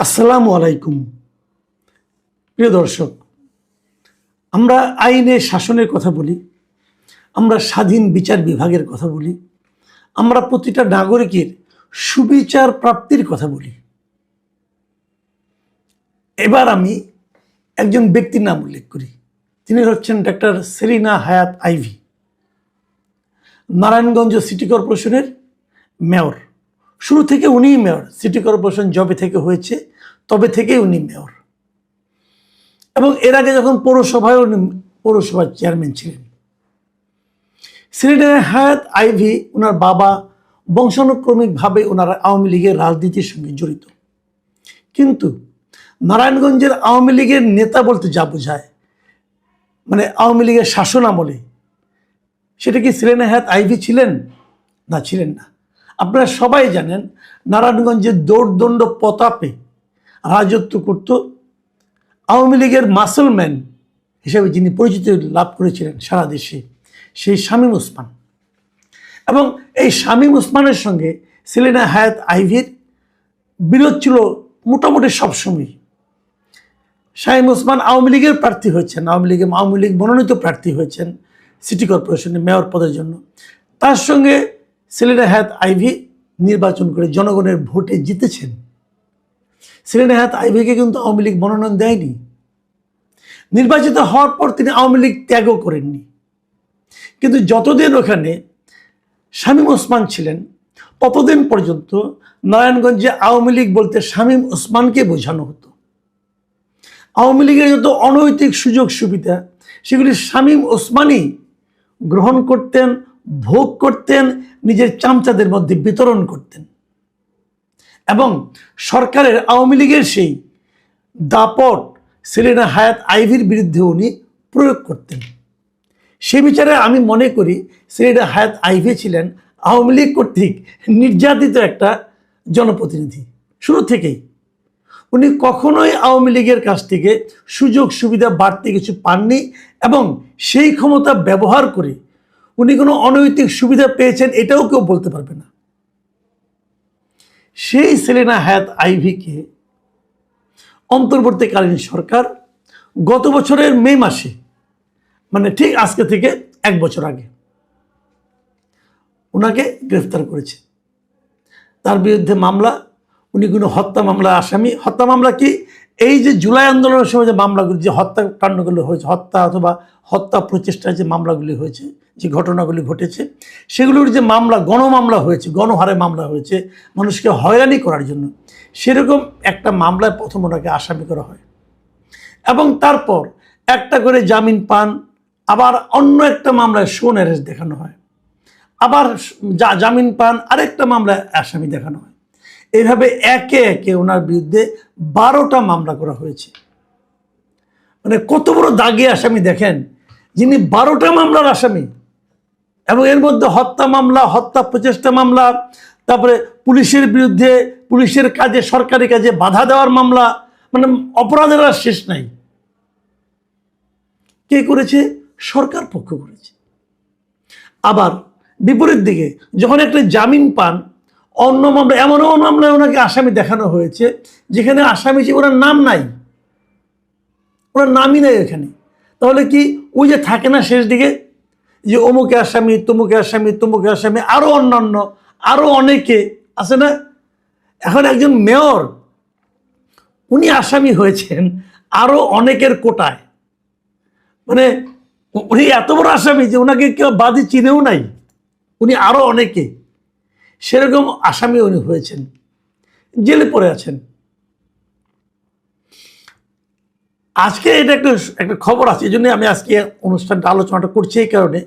আসসালামু আলাইকুম। প্রিয় দর্শক, আমরা আইনের শাসনের কথা বলি, আমরা স্বাধীন বিচার বিভাগের কথা বলি, আমরা প্রতিটা নাগরিকের সুবিচার প্রাপ্তির কথা বলি। এবার আমি একজন ব্যক্তির নাম উল্লেখ করি। তিনি হচ্ছেন ডক্টর সেলিনা হায়াত আইভী, নারায়ণগঞ্জ সিটি কর্পোরেশনের মেয়র। শুরু থেকে উনিই মেয়র। সিটি কর্পোরেশন জবে থেকে হয়েছে তবে থেকেই উনি মেয়র, এবং এর আগে যখন পৌরসভায় উনি পৌরসভার চেয়ারম্যান ছিলেন। সেলিনা হায়াত আইভী ওনার বাবা বংশানুক্রমিকভাবে ওনারা আওয়ামী লীগের রাজনীতির সঙ্গে জড়িত। কিন্তু নারায়ণগঞ্জের আওয়ামী লীগের নেতা বলতে যা বোঝায়, মানে আওয়ামী লীগের শাসন আমলে, সেটা কি সেলিনা হায়াত আইভী ছিলেন? না, ছিলেন না। আপনারা সবাই জানেন নারায়ণগঞ্জের দৌড়দণ্ড প্রতাপে রাজত্ব করত আওয়ামী লীগের মাসলম্যান হিসেবে যিনি পরিচিতি লাভ করেছিলেন সারা দেশে, সেই শামীম ওসমান। এবং এই শামীম ওসমানের সঙ্গে সেলিনা হায়াত আইভীর বিরোধ ছিল মোটামুটি সবসময়। শামীম ওসমান আওয়ামী লীগের প্রার্থী হয়েছেন, আওয়ামী লীগ মনোনীত প্রার্থী হয়েছেন সিটি কর্পোরেশনের মেয়র পদের জন্য। তার সঙ্গে সেলিনা হায়াত আইভী নির্বাচন করে জনগণের ভোটে জিতেছেন। সেলিনা হায়াত আইভীকে কিন্তু আওয়ামী লীগ মনোনয়ন দেয়নি। নির্বাচিত হওয়ার পর তিনি আওয়ামী লীগ ত্যাগও করেননি। কিন্তু যতদিন ওখানে শামীম ওসমান ছিলেন ততদিন পর্যন্ত নারায়ণগঞ্জে আওয়ামী লীগ বলতে শামীম ওসমানকে বোঝানো হতো। আওয়ামী লীগের যত অনৈতিক সুযোগ সুবিধা সেগুলি শামীম ওসমানই গ্রহণ করতেন, ভোগ করতেন, নিজের চামচাদের মধ্যে বিতরণ করতেন। এবং সরকারের আওয়ামী লীগের সেই দাপট সেলিনা হায়াত আইভীর বিরুদ্ধে উনি প্রয়োগ করতেন। সে বিচারে আমি মনে করি সেলিনা হায়াত আইভী ছিলেন আওয়ামী লীগ কর্তৃক নির্যাতিত একটা জনপ্রতিনিধি। শুরু থেকেই উনি কখনোই আওয়ামী লীগের কাছ থেকে সুযোগ সুবিধা বাড়তি কিছু পাননি, এবং সেই ক্ষমতা ব্যবহার করে উনি কোনো অনৈতিক সুবিধা পেয়েছেন এটাও কেউ বলতে পারবে না। সেই সেলিনা হায়াত আইভীকে অন্তর্বর্তীকালীন সরকার গত বছরের মে মাসে, মানে ঠিক আজকে থেকে 1 বছর আগে, ওনাকে গ্রেফতার করেছে। তার বিরুদ্ধে মামলা, উনি কোনো হত্যা মামলা আসামি। হত্যা মামলা কি? এই যে জুলাই আন্দোলনের সময় যে মামলাগুলি, যে হত্যাকাণ্ডগুলো হয়েছে, হত্যা অথবা হত্যা প্রচেষ্টার যে মামলাগুলি হয়েছে, যে ঘটনাগুলি ঘটেছে, সেগুলোর যে মামলা, গণমামলা হয়েছে, গণহারে মামলা হয়েছে মানুষকে হয়রানি করার জন্য, সেরকম একটা মামলায় প্রথম ওনাকে আসামি করা হয়, এবং তারপর একটা করে জামিন পান। আবার অন্য একটা মামলায় শোন অ্যারেস্ট দেখানো হয়, আবার জামিন পান, আরেকটা মামলায় আসামি দেখানো হয়। এইভাবে একে একে ওনার বিরুদ্ধে 12টা মামলা করা হয়েছে। মানে কত বড় দাগি আসামি দেখেন, যিনি 12টা মামলার আসামি, এবং এর মধ্যে হত্যা মামলা, হত্যা প্রচেষ্টা মামলা, তারপরে পুলিশের বিরুদ্ধে, পুলিশের কাজে, সরকারি কাজে বাধা দেওয়ার মামলা। মানে অপরাধের আর শেষ নাই। কে করেছে? সরকার পক্ষ করেছে। আবার বিপরীত দিকে যখন একটা জামিন পান, অন্য মামলা, এমন মামলায় ওনাকে আসামি দেখানো হয়েছে যেখানে আসামি যে ওনার নাম নাই, ওনার নামই নাই এখানে। তাহলে কি ওই যে থাকে না শেষ দিকে যে অমুকে আসামি, তমুকে আসামি, তমুকে আসামি, আরো অন্যান্য আরো অনেকে আছে না? এখন একজন মেয়র উনি আসামি হয়েছেন আরো অনেকের কোটায়। মানে উনি এত বড় আসামি যে ওনাকে কেউ বাদী চিনেও নাই, উনি আরো অনেকে, সেরকম আসামি উনি হয়েছেন, জেলে পড়ে আছেন। আজকে এটা একটা খবর আছে, এই জন্য আমি আজকে অনুষ্ঠানটা আলোচনাটা করছি। এই কারণে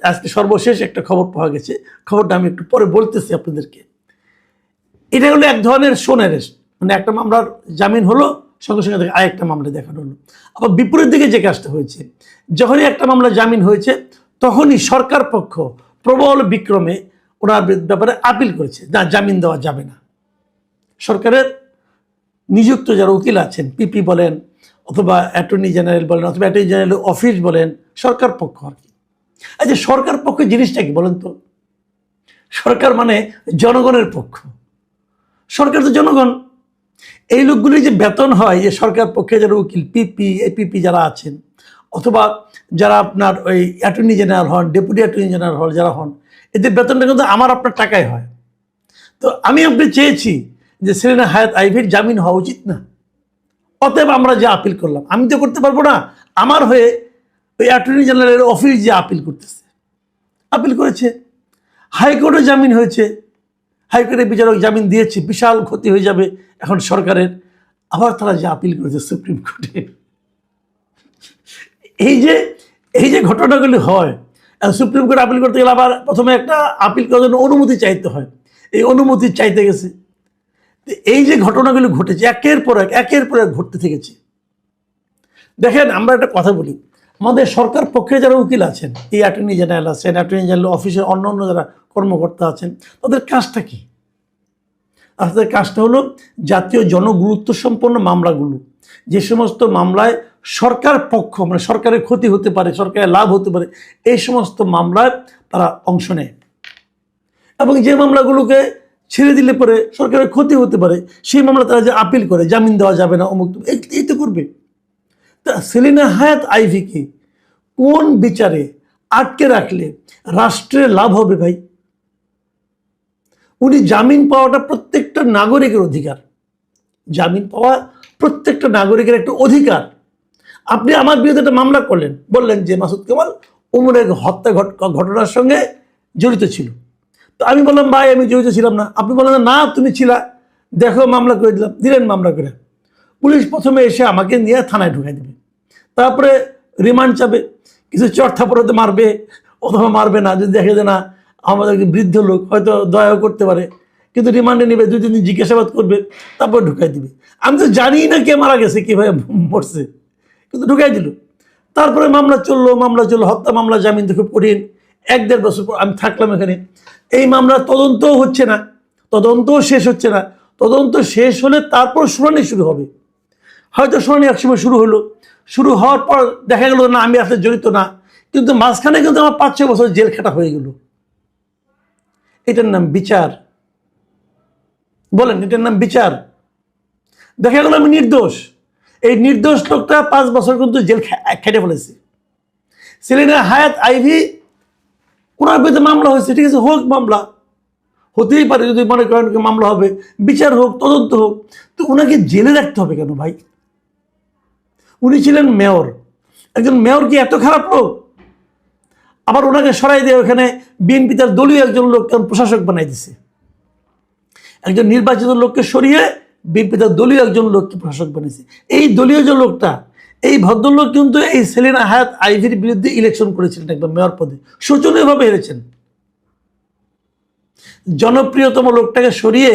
আজকে সর্বশেষ একটা খবর পাওয়া গেছে, খবরটা আমি একটু পরে বলতেছি আপনাদেরকে। এটা হলো এক ধরনের শোন অ্যারেস্ট, মানে একটা মামলার জামিন হলো, সঙ্গে সঙ্গে আরেকটা মামলা দেখানো হলো। আবার বিপরীত দিকে যে কাজটা হয়েছে, যখনই একটা মামলা জামিন হয়েছে তখনই সরকার পক্ষ প্রবল বিক্রমে ওনার ব্যাপারে আপিল করেছে, না, জামিন দেওয়া যাবে না। সরকারের নিযুক্ত যারা উকিল আছেন, পিপি বলেন অথবা অ্যাটর্নি জেনারেল বলেন অথবা অ্যাটর্নি জেনারেল অফিস বলেন, সরকার পক্ষ আর কি। আচ্ছা, সরকার পক্ষ জিনিসটা কি বলেন তো? সরকার মানে জনগণের পক্ষ। সরকার তো জনগণ। এই লোকগুলি যে বেতন হয়, যে সরকার পক্ষে যারা উকিল, পিপি, এপিপি যারা আছেন, অথবা যারা আপনার ওই অ্যাটর্নি জেনারেল হন, ডেপুটি অ্যাটর্নি জেনারেল হন, যারা হন, এদের বেতনটা কিন্তু আমার আপনার টাকায় হয়। তো আমি আপনি চেয়েছি যে সেলিনা হায়াৎ আইভীর জামিন হওয়া উচিত না, অতএব আমরা যে আপিল করলাম। আমি তো করতে পারবো না, আমার হয়ে ওই অ্যাটর্নি জেনারেলের অফিস যে আপিল করতেছে, আপিল করেছে, হাইকোর্টে জামিন হয়েছে, হাইকোর্টের বিচারক জামিন দিয়েছে, বিশাল ক্ষতি হয়ে যাবে এখন সরকারের। আবার তারা যে আপিল করেছে সুপ্রিম কোর্টে। এই যে ঘটনাগুলি হয়, সুপ্রিম কোর্ট আপিল করতে গেলে আবার প্রথমে একটা আপিল করার জন্য অনুমতি চাইতে হয়, এই অনুমতি চাইতে গেছে। এই যে ঘটনাগুলি ঘটেছে একের পর এক ঘটতে থেকেছে। দেখেন, আমরা একটা কথা বলি, আমাদের সরকার পক্ষে যারা উকিল আছেন, এই অ্যাটর্নি জেনারেল আছেন, অ্যাটর্নি জেনারেল অফিসের অন্য যারা কর্মকর্তা আছেন, তাদের কাজটা কি? তাদের কাজটা হলো জাতীয় জনগুরুত্ব সম্পন্ন মামলাগুলো, যে সমস্ত মামলায় সরকার পক্ষ, মানে সরকারের ক্ষতি হতে পারে, সরকারের লাভ হতে পারে, এই সমস্ত মামলায় তারা অংশ নেয়। এবং যে মামলাগুলোকে ছেড়ে দিলে পরে সরকারের ক্ষতি হতে পারে, সেই মামলা তারা যে আপিল করে, জামিন দেওয়া যাবে না, অমুক, এই তো করবে। তা সেলিনা হায়াৎ আইভীকে কোন বিচারে আটকে রাখলে রাষ্ট্রের লাভ হবে ভাই? উনি জামিন পাওয়াটা প্রত্যেকটা নাগরিকের অধিকার, জামিন পাওয়া প্রত্যেকটা নাগরিকের একটা অধিকার। আপনি আমার বিরুদ্ধে একটা মামলা করলেন, বললেন যে মাসুদ কামাল উমরের হত্যা ঘটনার সঙ্গে জড়িত ছিল। তো আমি বললাম ভাই আমি জড়িত ছিলাম না। আপনি বললেন না তুমি ছিলা, দেখো মামলা করে দিলেন মামলা করে। পুলিশ প্রথমে এসে আমাকে নিয়ে থানায় ঢুকাই দেবে, তারপরে রিমান্ড চাবে, কিছু চর্থাপড়াতে মারবে অথবা মারবে না, যদি দেখে যে না আমাদের বৃদ্ধ লোক, হয়তো দয়াও করতে পারে, কিন্তু রিমান্ডে নেবে, 2-3 দিন জিজ্ঞাসাবাদ করবে, তারপর ঢুকাই দিবে। আমি তো জানি না কে মারা গেছে, কীভাবে মরছে, কিন্তু ঢুকাই দিল। তারপরে মামলা চললো, হত্যা মামলা, জামিন তো খুব কঠিন। 1-1.5 বছর পর আমি থাকলাম এখানে। এই মামলার তদন্তও হচ্ছে না, তদন্তও শেষ হচ্ছে না। তদন্ত শেষ হলে তারপর শুনানি শুরু হবে। হয়তো শুনানি একসময় শুরু হলো, শুরু হওয়ার পর দেখা গেল না আমি আসলে জড়িত না, কিন্তু মাঝখানে কিন্তু আমার 5-6 বছর জেল খাটা হয়ে গেল। এটার নাম বিচার? বলেন, এটার নাম বিচার? দেখা গেল আমি নির্দোষ, এই নির্দোষ লোকটা 5 বছর কিন্তু জেল খেটে ফেলেছে। সেলিনা হায়াৎ আইভী, ওনার বিরুদ্ধে মামলা হয়েছে, ঠিক আছে, হোক, মামলা হতেই পারে, যদি মনে করেন মামলা হবে, বিচার হোক, তদন্ত হোক, তো ওনাকে জেলে রাখতে হবে কেন ভাই? উনি ছিলেন মেয়র, একজন মেয়র কি এত খারাপ লোক? আবার ওনাকে সরাই দিয়ে ওখানে বিএনপি তার দলীয় একজন লোককে প্রশাসক বানাই দিছে। একজন নির্বাচিত লোককে সরিয়ে বিএনপি তার দলীয় একজন লোককে প্রশাসক বানিয়েছে। এই দলীয় যে লোকটা, এই ভদ্রলোক কিন্তু এই সেলিনা হায়াৎ আইভীর বিরুদ্ধে ইলেকশন করেছিলেন, একবার মেয়র পদে, শোচনীয়ভাবে হেরেছেন। জনপ্রিয়তম লোকটাকে সরিয়ে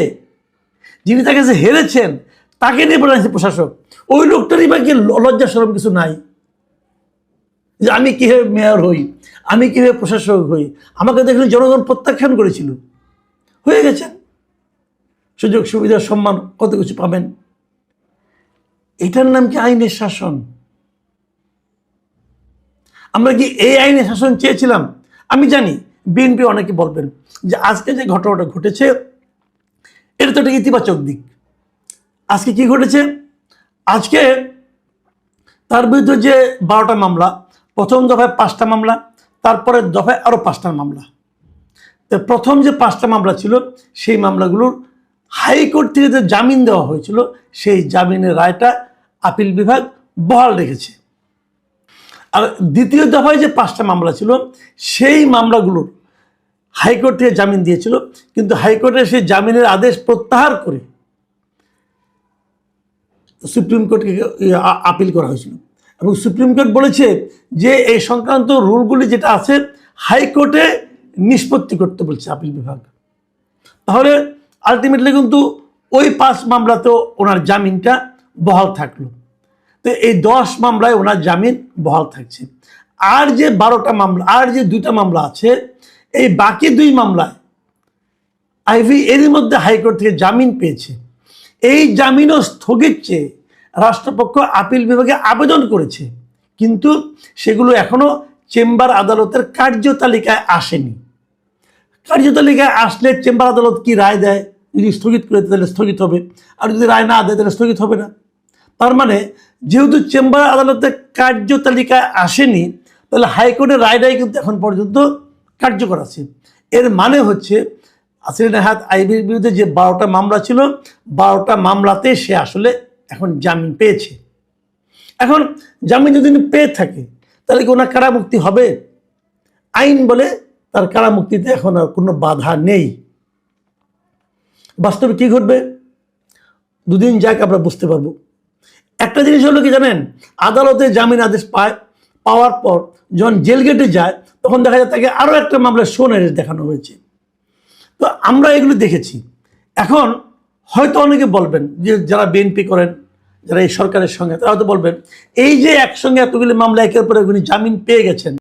যিনি তাকে যে হেরেছেন তাকে নিয়ে বানাইছে প্রশাসক। ওই লোকটারই বা কি লজ্জা শরম কিছু নাই যে আমি কিভাবে মেয়র হই, আমি কিভাবে প্রশাসক হই? আমাকে দেখলে জনগণ প্রত্যাখ্যান করেছিল, হয়ে গেছেন, সুযোগ সুবিধা সম্মান কত কিছু পাবেন। এটার নাম কি আইনের শাসন? আমরা কি এই আইনের শাসন চেয়েছিলাম? আমি জানি বিএনপি অনেকে বলবেন যে আজকে যে ঘটনাটা ঘটেছে এটা তো একটা ইতিবাচক দিক। আজকে কি ঘটেছে? আজকে তার বিরুদ্ধে যে 12টা মামলা, প্রথম দফায় 5টা মামলা, তারপরে দফায় আরও 5টা মামলা। তো প্রথম যে 5টা মামলা ছিল সেই মামলাগুলোর হাইকোর্ট থেকে যে জামিন দেওয়া হয়েছিল সেই জামিনের রায়টা আপিল বিভাগ বহাল রেখেছে। আর দ্বিতীয় দফায় যে 5টা মামলা ছিল সেই মামলাগুলোর হাইকোর্ট থেকে জামিন দিয়েছিল, কিন্তু হাইকোর্টের সেই জামিনের আদেশ প্রত্যাহার করে সুপ্রিম কোর্টকে আপিল করা হয়েছিল। এবং সুপ্রিম কোর্ট বলেছে যে এই সংক্রান্ত রুলগুলি যেটা আছে হাইকোর্টে নিষ্পত্তি করতে বলছে আপিল বিভাগ। তাহলে আলটিমেটলি কিন্তু ওই 5 মামলাতেও ওনার জামিনটা বহাল থাকলো। তো এই 10 মামলায় ওনার জামিন বহাল থাকছে। আর যে 12টা মামলা, আর যে 2টা মামলা আছে, এই বাকি 2 মামলায় আইভী এরই মধ্যে হাইকোর্ট থেকে জামিন পেয়েছে। এই জামিনও স্থগিত চেয়ে রাষ্ট্রপক্ষ আপিল বিভাগে আবেদন করেছে, কিন্তু সেগুলো এখনো চেম্বার আদালতের কার্যতালিকায় আসেনি। কার্যতালিকায় আসলে চেম্বার আদালত কি রায় দেয় যদি স্থগিত করে দেয় তাহলে স্থগিত হবে, আর যদি রায় না দেয় তাহলে স্থগিত হবে না। তার মানে যেহেতু চেম্বার আদালতের কার্যতালিকায় আসেনি, তাহলে হাইকোর্টের রায়টাই কিন্তু এখন পর্যন্ত কার্যকর আছে। এর মানে হচ্ছে আসিফ নেহাত আইবির বিরুদ্ধে যে 12টা মামলা ছিল, 12টা মামলাতে সে আসলে এখন জামিন পেয়েছে। এখন জামিন যদি পেয়ে থাকে তাহলে কি ওনার কারামুক্তি হবে? আইন বলে তার কারামুক্তিতে এখন আর কোনো বাধা নেই। বাস্তবে কি ঘটবে দুদিন যাক আমরা বুঝতে পারবো। একটা জিনিস হলো কি জানেন, আদালতে জামিন আদেশ পাওয়ার পর যখন জেল গেটে যায় তখন দেখা যায় তাকে আরও একটা মামলায় শো এরেস্ট দেখানো হয়েছে। তো আমরা এগুলো দেখেছি। এখন হয়তো অনেকে বলবেন যে যারা বিএনপি করেন, যারা এই সরকারের সঙ্গে, তারা হয়তো বলবেন এই যে একসঙ্গে এতগুলি মামলা একের পর এক উনি জামিন পেয়ে গেছেন,